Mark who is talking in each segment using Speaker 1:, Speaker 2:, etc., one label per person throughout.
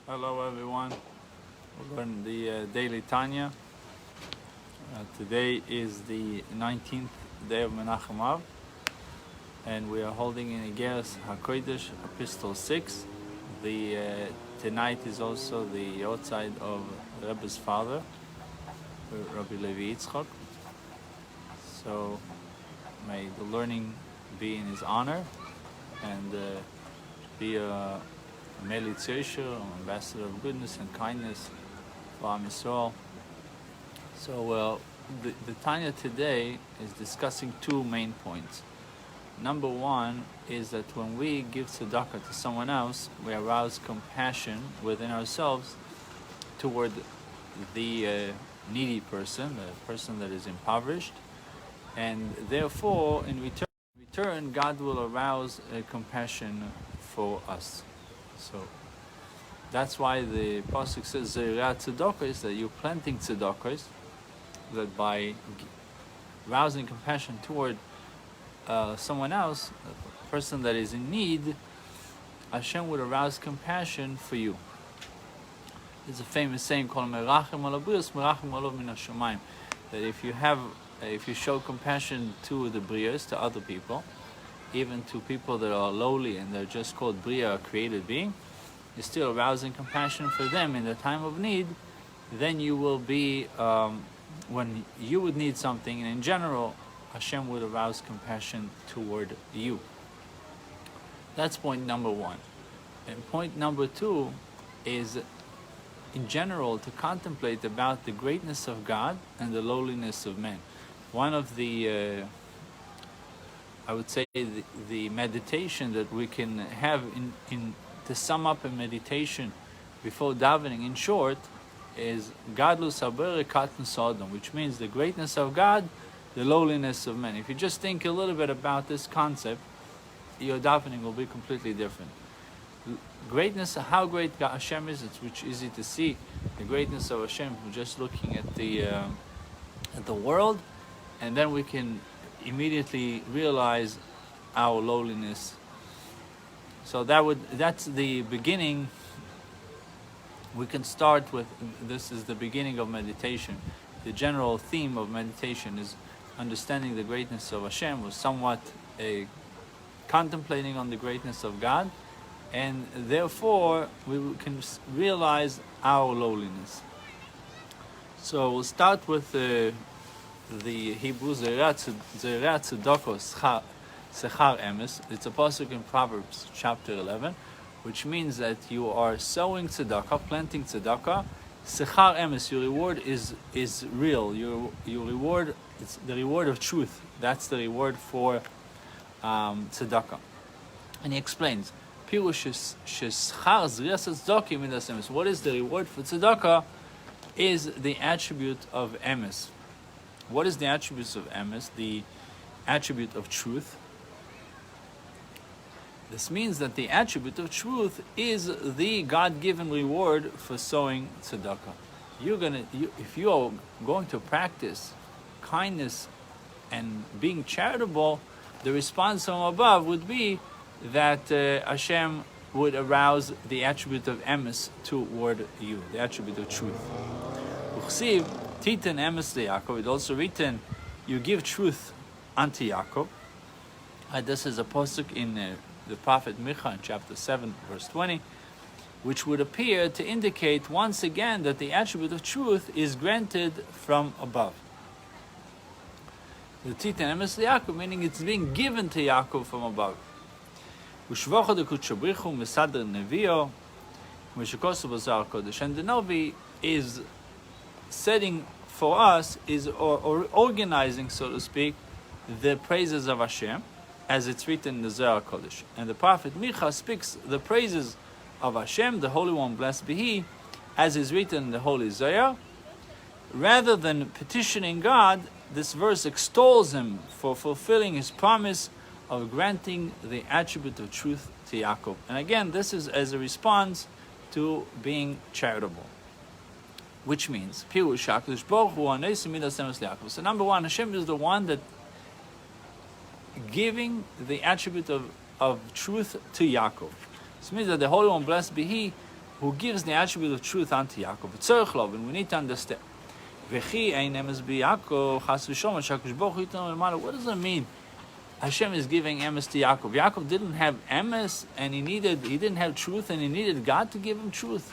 Speaker 1: Hello everyone. We're learning the daily Tanya. Today is the 19th day of Menachem Av, and we are holding in Igeres Hakodesh Epistle 6. Tonight is also the outside of Rebbe's father, Rabbi Yitzchak. So may the learning be in his honor and be a Melitz Yesher, ambassador of goodness and kindness for Am Yisrael. So the Tanya today is discussing two main points. Number one is that when we give tzedakah to someone else, we arouse compassion within ourselves toward the needy person, the person that is impoverished, and therefore in return God will arouse compassion for us. So that's why the pasuk says Zeriat tzedakah, that you're planting tzedakahs, that by rousing compassion toward someone else, a person that is in need, Hashem would arouse compassion for you. There's a famous saying called Merachem al Abrios, Merachem alav min hashamayim, that if you show compassion to the brios, to other people, even to people that are lowly and they're just called bria, a created being, you're still arousing compassion for them in the time of need, then you will be, when you would need something, and in general, Hashem would arouse compassion toward you. That's point number one. And point number two is, in general, to contemplate about the greatness of God and the lowliness of men. One of the I would say the meditation that we can have to sum up a meditation before davening, in short, is Gadlus Haber Katan Sodom, which means the greatness of God, the lowliness of men. If you just think a little bit about this concept, your davening will be completely different. Greatness, how great Hashem is, it's easy to see the greatness of Hashem from just looking at the world, and then we can immediately realize our lowliness. So that's the beginning. We can start with, this is the beginning of meditation. The general theme of meditation is understanding the greatness of Hashem, or somewhat contemplating on the greatness of God, and therefore we can realize our lowliness. So we'll start with the Hebrew Zeriat tzedakah sechar emes. It's a pasuk in Proverbs chapter 11, which means that you are sowing tzedakah, planting tzedakah. Sechar emes, your reward is real. Your reward, it's the reward of truth. That's the reward for tzedakah. And he explains, Pirush sheschar zrias tzedakah midas emes. What is the reward for tzedakah? Is the attribute of emes. What is the attributes of emes? The attribute of truth. This means that the attribute of truth is the God-given reward for sowing tzedakah. If you are going to practice kindness and being charitable, the response from above would be that Hashem would arouse the attribute of emes toward you, the attribute of truth. Titan emes leYaakov. It's also written, you give truth unto Yaakov. This is a pasuk in the prophet Micha in chapter 7, verse 20, which would appear to indicate once again that the attribute of truth is granted from above. The Titan emes leYaakov, meaning it's being given to Yaakov from above. And the Navi is setting for us, or organizing, so to speak, the praises of Hashem, as it's written in the Zohar Kodesh. And the prophet Micha speaks the praises of Hashem, the Holy One, blessed be He, as is written in the Holy Zohar. Rather than petitioning God, this verse extols Him for fulfilling His promise of granting the attribute of truth to Yaakov. And again, this is as a response to being charitable. Which means, so number one, Hashem is the one that giving the attribute of truth to Yaakov. This means that the Holy One, blessed be He, who gives the attribute of truth unto Yaakov. And we need to understand. What does it mean? Hashem is giving emes to Yaakov. Yaakov didn't have emes, and he didn't have truth, and he needed God to give him truth.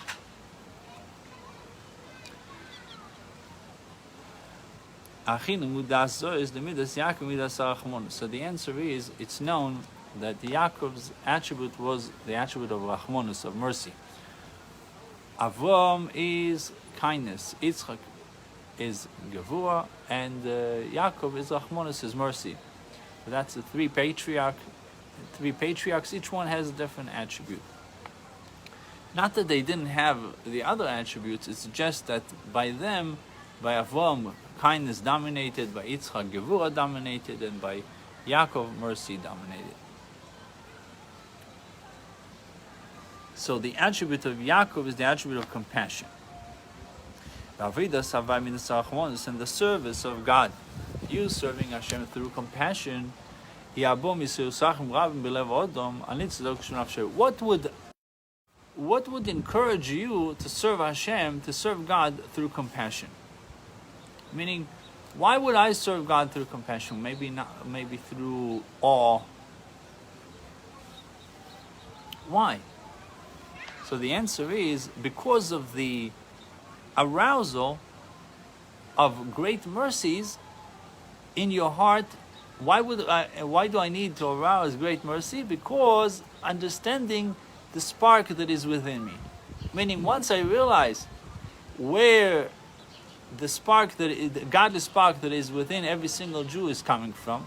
Speaker 1: So the answer is, it's known that Yaakov's attribute was the attribute of Rachmonus, of mercy. Avram is kindness, Yitzchak is Gevurah, and Yaakov is Rachmonus, is mercy. So that's the three patriarchs. Each one has a different attribute. Not that they didn't have the other attributes, it's just that by them, by Avram, kindness dominated, by Yitzchak, Gevurah dominated, and by Yaakov, mercy dominated. So the attribute of Yaakov is the attribute of compassion. And the service of God, you serving Hashem through compassion, what would encourage you to serve Hashem, to serve God through compassion? Meaning, why would I serve God through compassion? Maybe through awe. Why? So the answer is because of the arousal of great mercies in your heart. Why do I need to arouse great mercy? Because understanding the spark that is within me. Meaning, once I realize where the godly spark that is within every single Jew is coming from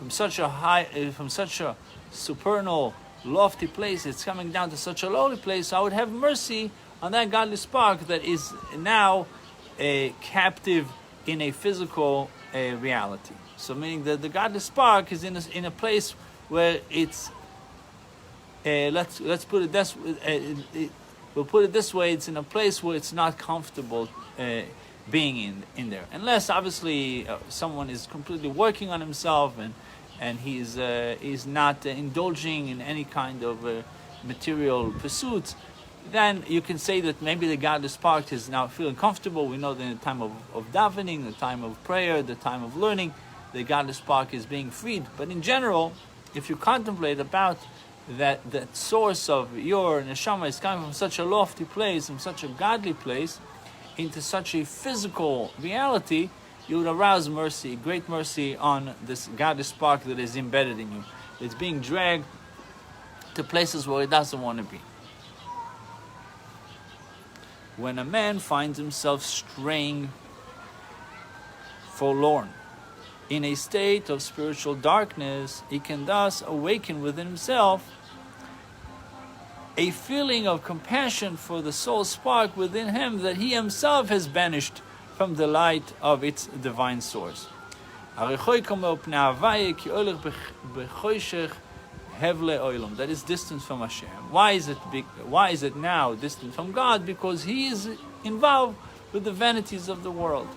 Speaker 1: such a supernal, lofty place, it's coming down to such a lowly place, I would have mercy on that godly spark that is now captive in a physical reality. So meaning that the godly spark is in a place where it's let's put it this we'll put it this way, it's in a place where it's not comfortable being in there, unless obviously someone is completely working on himself and he's not indulging in any kind of material pursuits. Then you can say that maybe the godly spark is now feeling comfortable. We know that in the time of davening, the time of prayer, the time of learning, the godly spark is being freed. But in general, if you contemplate about that source of your neshama is coming from such a lofty place, from such a godly place, into such a physical reality, you would arouse mercy, great mercy on this godly spark that is embedded in you. It's being dragged to places where it doesn't want to be. When a man finds himself straying, forlorn, in a state of spiritual darkness, he can thus awaken within himself a feeling of compassion for the soul spark within him that he himself has banished from the light of its divine source. That is distant from Hashem. Why is it now distant from God? Because he is involved with the vanities of the world.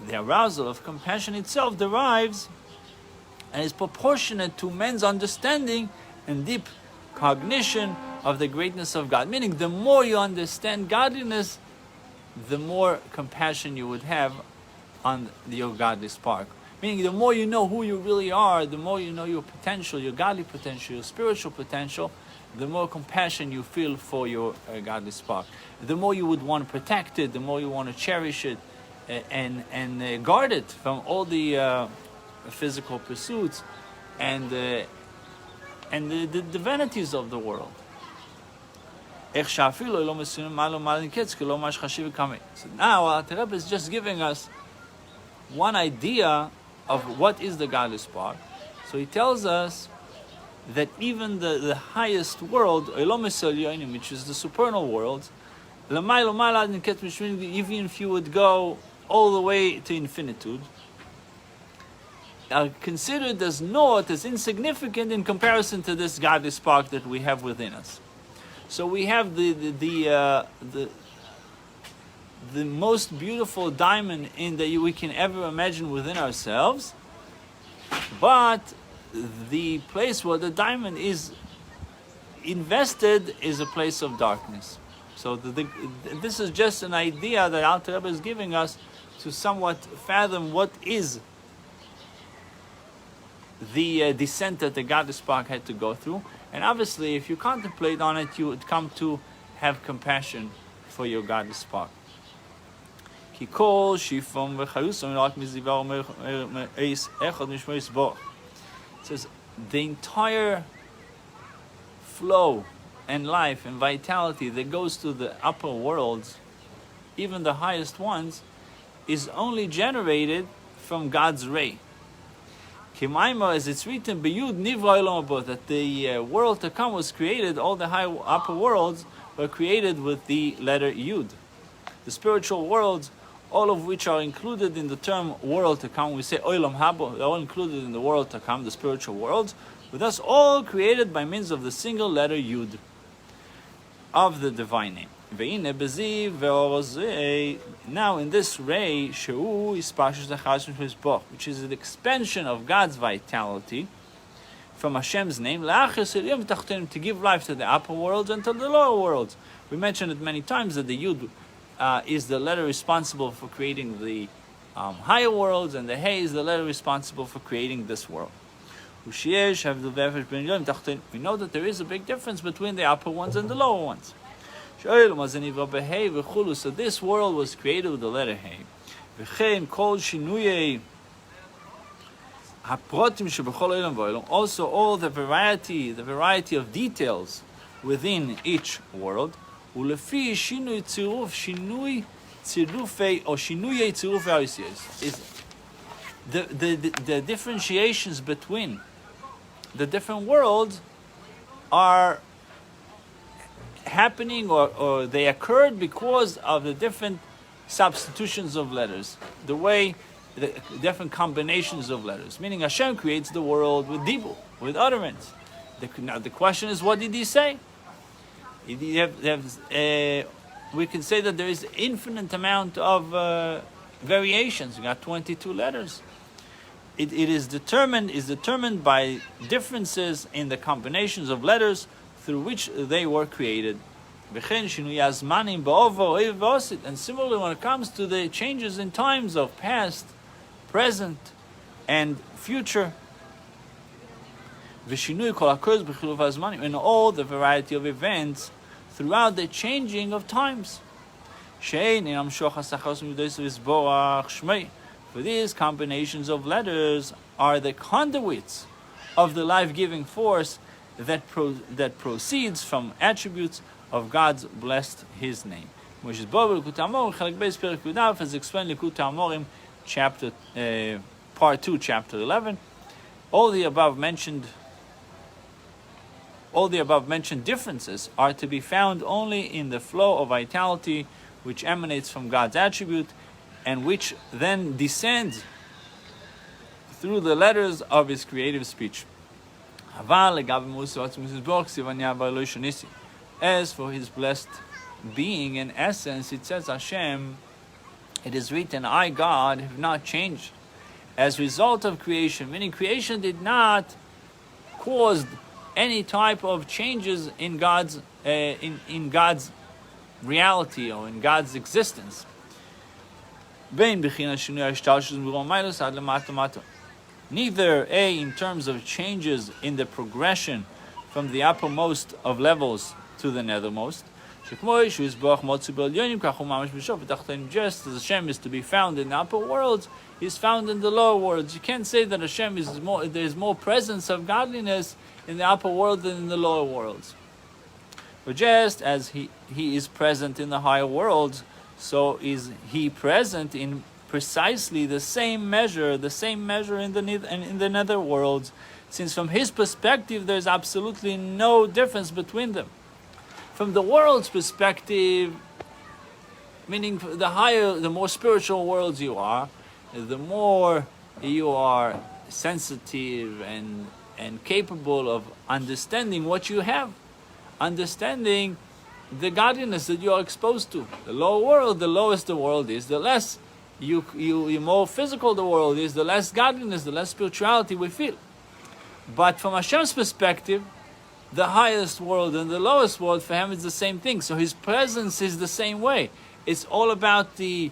Speaker 1: The arousal of compassion itself derives and is proportionate to man's understanding and deep cognition of the greatness of God. Meaning, the more you understand godliness, the more compassion you would have on your godly spark. Meaning, the more you know who you really are, the more you know your potential, your godly potential, your spiritual potential, the more compassion you feel for your godly spark. The more you would want to protect it, the more you want to cherish it and guard it from all the physical pursuits and the vanities of the world. So now the Rebbe is just giving us one idea of what is the godly spark. So he tells us that even the highest world, which is the supernal world, even if you would go all the way to infinitude, are considered as naught, as insignificant in comparison to this godly spark that we have within us. So we have the most beautiful diamond that we can ever imagine within ourselves, But the place where the diamond is invested is a place of darkness. So this is just an idea that Alter Rebbe is giving us to somewhat fathom what is the descent that the Gadol Spark had to go through. And obviously, if you contemplate on it, you would come to have compassion for your Gadol Spark. It says the entire flow and life and vitality that goes to the upper worlds, even the highest ones, is only generated from God's ray. Kimaima, as it's written, that the world to come was created, all the high upper worlds were created with the letter Yud. The spiritual worlds, all of which are included in the term world to come, we say Olam Haba, they're all included in the world to come, the spiritual worlds, but that's all created by means of the single letter Yud of the divine name. Now in this ray, which is an expansion of God's vitality from Hashem's name, to give life to the upper worlds and to the lower worlds. We mentioned it many times that the Yud is the letter responsible for creating the higher worlds, and the Hey is the letter responsible for creating this world. We know that there is a big difference between the upper ones and the lower ones. So this world was created with the letter Hey. Also all the variety of details within each world. Is the differentiations between the different worlds are happening or they occurred because of the different substitutions of letters, the way the different combinations of letters. Meaning Hashem creates the world with dibur, with utterance. Now the question is, what did he say? We can say that there is infinite amount of variations. We got 22 letters. It is determined by differences in the combinations of letters through which they were created. And similarly, when it comes to the changes in times of past, present, and future, in all the variety of events throughout the changing of times. For these combinations of letters are the conduits of the life-giving force that proceeds from attributes of God's blessed His name. As explained in Likutei Amorim, part 2, chapter 11. All the above mentioned differences are to be found only in the flow of vitality which emanates from God's attribute and which then descends through the letters of His creative speech. As for His blessed being and essence, it says Hashem, it is written, I, God, have not changed. As a result of creation, meaning creation did not cause any type of changes in God's reality or in God's existence. Neither in terms of changes in the progression from the uppermost of levels to the nethermost. Just as Hashem is to be found in the upper worlds, He is found in the lower worlds. You can't say that Hashem there's more presence of godliness in the upper world than in the lower worlds. But just as He is present in the higher worlds, so is He present in precisely the same measure in the nether worlds, since from His perspective there's absolutely no difference between them. From the world's perspective, meaning the more spiritual worlds you are, the more you are sensitive and capable of understanding what you have, understanding the godliness that you are exposed to. The lower world, the lowest the world is, the less you're more physical the world is, the less godliness, the less spirituality we feel. But from Hashem's perspective, the highest world and the lowest world for him is the same thing. So his presence is the same way. It's all about the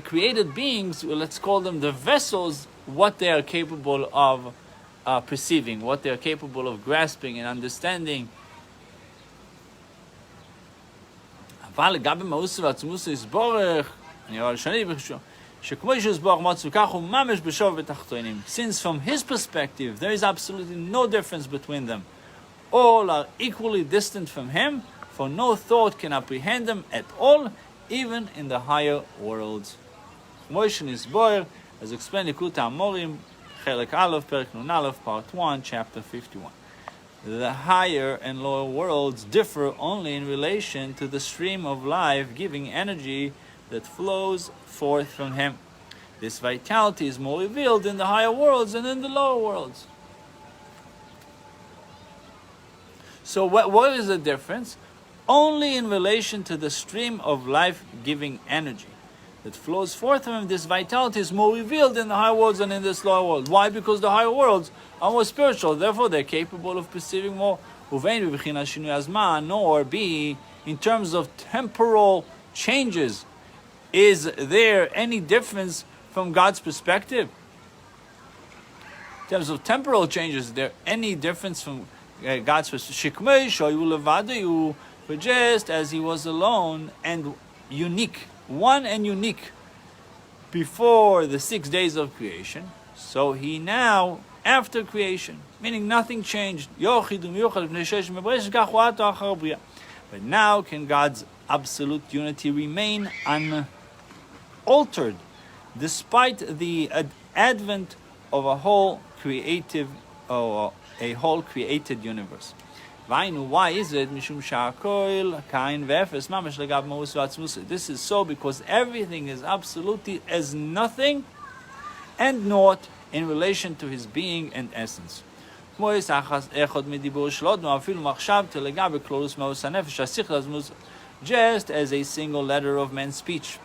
Speaker 1: created beings, let's call them the vessels, what they are capable of perceiving, what they are capable of grasping and understanding. Since from his perspective there is absolutely no difference between them, all are equally distant from him, for no thought can apprehend them at all, even in the higher worlds. As explained in Likutei Amorim, Chelek Aleph, Perek Nun Aleph, Part 1, Chapter 51. The higher and lower worlds differ only in relation to the stream of life-giving energy that flows forth from him. This vitality is more revealed in the higher worlds than in the lower worlds. So what is the difference? Only in relation to the stream of life-giving energy that flows forth from him, this vitality is more revealed in the higher worlds than in this lower world. Why? Because the higher worlds are more spiritual, therefore they're capable of perceiving more. Nor be, in terms of temporal changes, is there any difference from God's perspective? In terms of temporal changes, is there any difference from God's perspective? But just as he was alone and unique, one and unique, before the 6 days of creation, so he now, after creation, meaning nothing changed. But now can God's absolute unity remain unaltered, despite the advent of a whole created universe. Why is it? This is so because everything is absolutely as nothing and naught in relation to his being and essence. Just as a single letter of man's speech,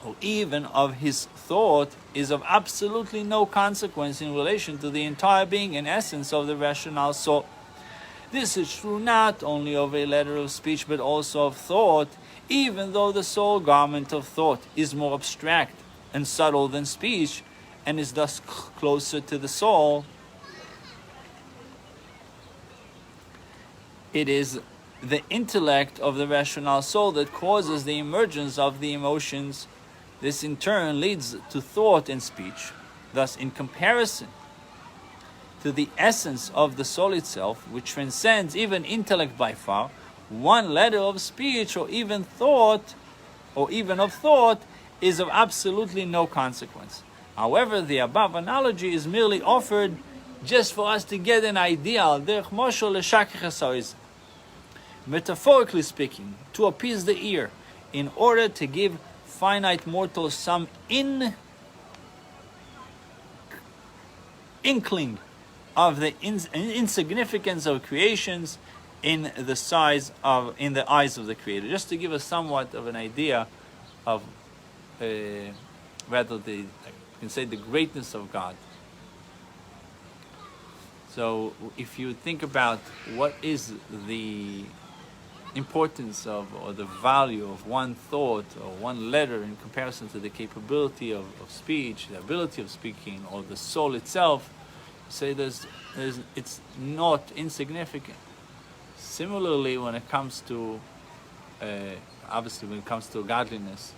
Speaker 1: or even of his thought, is of absolutely no consequence in relation to the entire being and essence of the rational soul. This is true not only of a letter of speech, but also of thought, even though the soul garment of thought is more abstract and subtle than speech, and is thus closer to the soul. It is the intellect of the rational soul that causes the emergence of the emotions. This in turn leads to thought and speech. Thus, in comparison to the essence of the soul itself, which transcends even intellect by far, one letter of speech or even of thought is of absolutely no consequence. However, the above analogy is merely offered just for us to get an idea, metaphorically speaking, to appease the ear, in order to give finite mortals some inkling of the insignificance of creations in the eyes of the Creator, just to give us somewhat of an idea of rather the greatness of God. So if you think about what is the importance of, or the value of one thought or one letter in comparison to the capability of speech, the ability of speaking, or the soul itself, say it's not insignificant. Similarly, when it comes to godliness,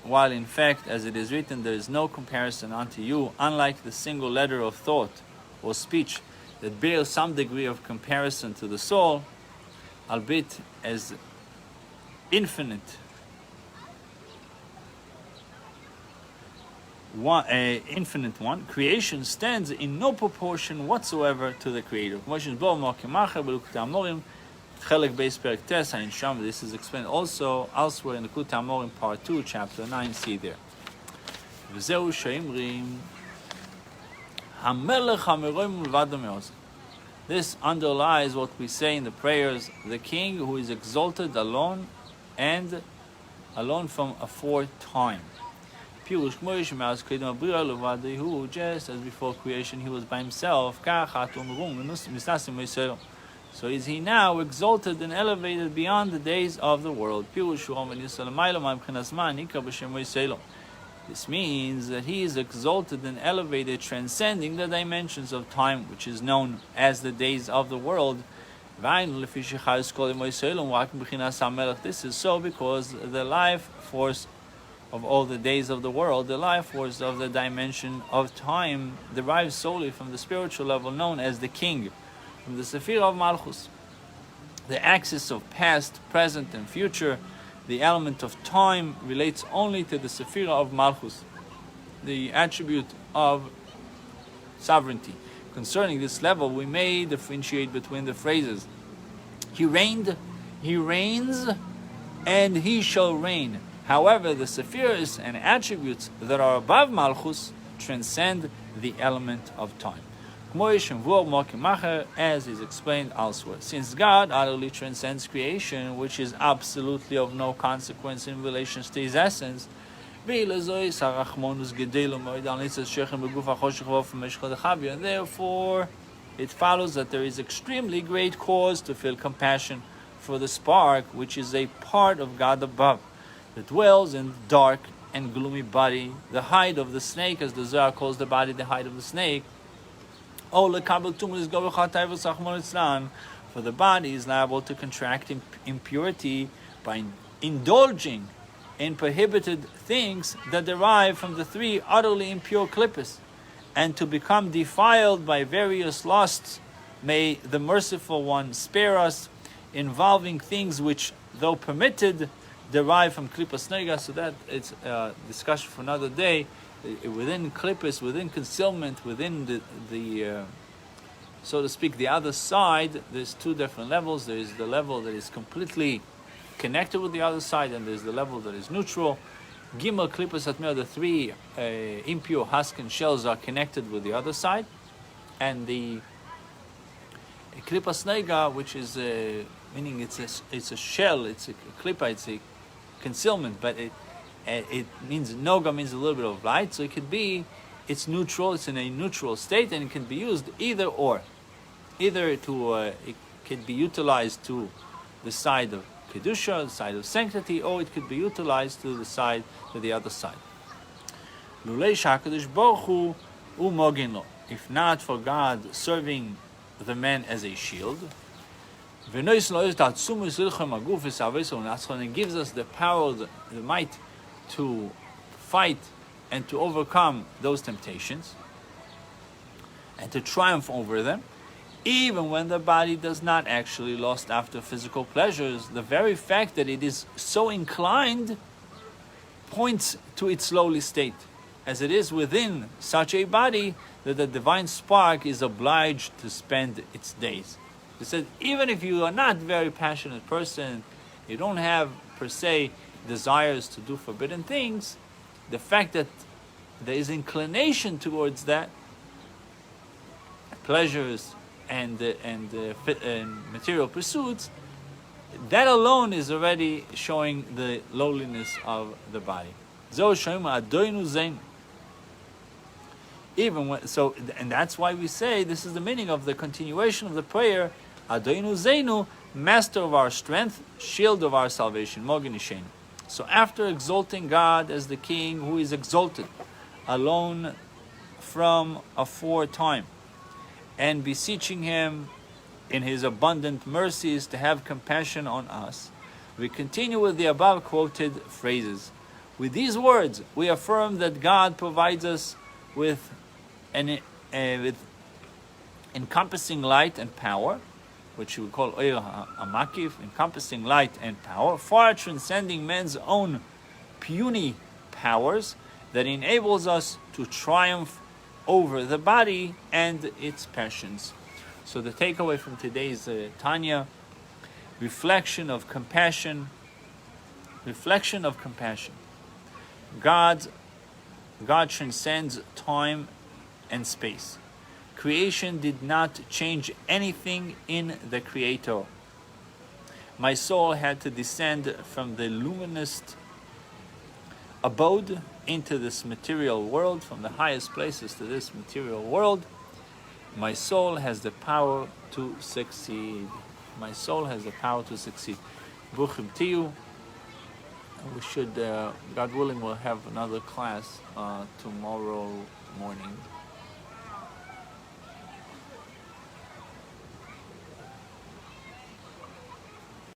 Speaker 1: while in fact, as it is written, there is no comparison unto you, unlike the single letter of thought or speech that bears some degree of comparison to the soul, albeit as infinite one, creation stands in no proportion whatsoever to the Creator. This is explained also elsewhere in the Likutei Amorim, Part 2, Chapter 9. See there. This underlies what we say in the prayers: the King who is exalted alone and alone from aforetime. Just as before creation he was by himself, so is he now exalted and elevated beyond the days of the world. This means that he is exalted and elevated, transcending the dimensions of time, which is known as the days of the world. This is so because the life force of all the days of the world, the life force of the dimension of time, derives solely from the spiritual level known as the king, from the Sephirah of Malchus. The axis of past, present, and future, the element of time, relates only to the Sephirah of Malchus, the attribute of sovereignty. Concerning this level, we may differentiate between the phrases he reigned, he reigns, and he shall reign. However, the Sephiras and attributes that are above Malchus transcend the element of time, as is explained elsewhere. Since God utterly transcends creation, which is absolutely of no consequence in relation to his essence, and therefore it follows that there is extremely great cause to feel compassion for the spark, which is a part of God above, that dwells in the dark and gloomy body, the hide of the snake, as the Zohar calls the body the hide of the snake. For the body is liable to contract impurity by indulging in prohibited things that derive from the three utterly impure klippas, and to become defiled by various lusts. May the Merciful One spare us, involving things which, though permitted, derive from klippas nega. So that it's a discussion for another day. Within klippas, within concealment, within the so to speak, the other side, there's two different levels. There is the level that is completely connected with the other side, and there's the level that is neutral. Gimel klippas atmir, the three impure husk and shells are connected with the other side, and the klippas nega, which is meaning it's a shell, it's a klippa, it's a concealment, but it means noga means a little bit of light, so it's neutral, it's in a neutral state, and it can be used either to it can be utilized to the side of kedusha, the side of sanctity, or it could be utilized to the other side. If not for God serving the man as a shield, and it gives us the power, the might to fight and to overcome those temptations and to triumph over them, even when the body does not actually lust after physical pleasures. The very fact that it is so inclined points to its lowly state, as it is within such a body that the divine spark is obliged to spend its days. He said, even if you are not a very passionate person, you don't have per se desires to do forbidden things, the fact that there is inclination towards that, pleasures and material pursuits, that alone is already showing the lowliness of the body. And that's why we say this is the meaning of the continuation of the prayer, Adoinu Zeinu, Master of our strength, Shield of our salvation, Mogin Ishenu. So after exalting God as the King who is exalted, alone from aforetime, and beseeching him in his abundant mercies to have compassion on us, we continue with the above quoted phrases. With these words, we affirm that God provides us with encompassing light and power, which we call Oyer HaMakif, encompassing light and power, far transcending man's own puny powers, that enables us to triumph over the body and its passions. So the takeaway from today's Tanya, reflection of compassion. God transcends time and space. Creation did not change anything in the Creator. My soul had to descend from the luminous abode into this material world, from the highest places to this material world, my soul has the power to succeed. My soul has the power to succeed. Bruchim Tiyu. We should, God willing, we'll have another class tomorrow morning.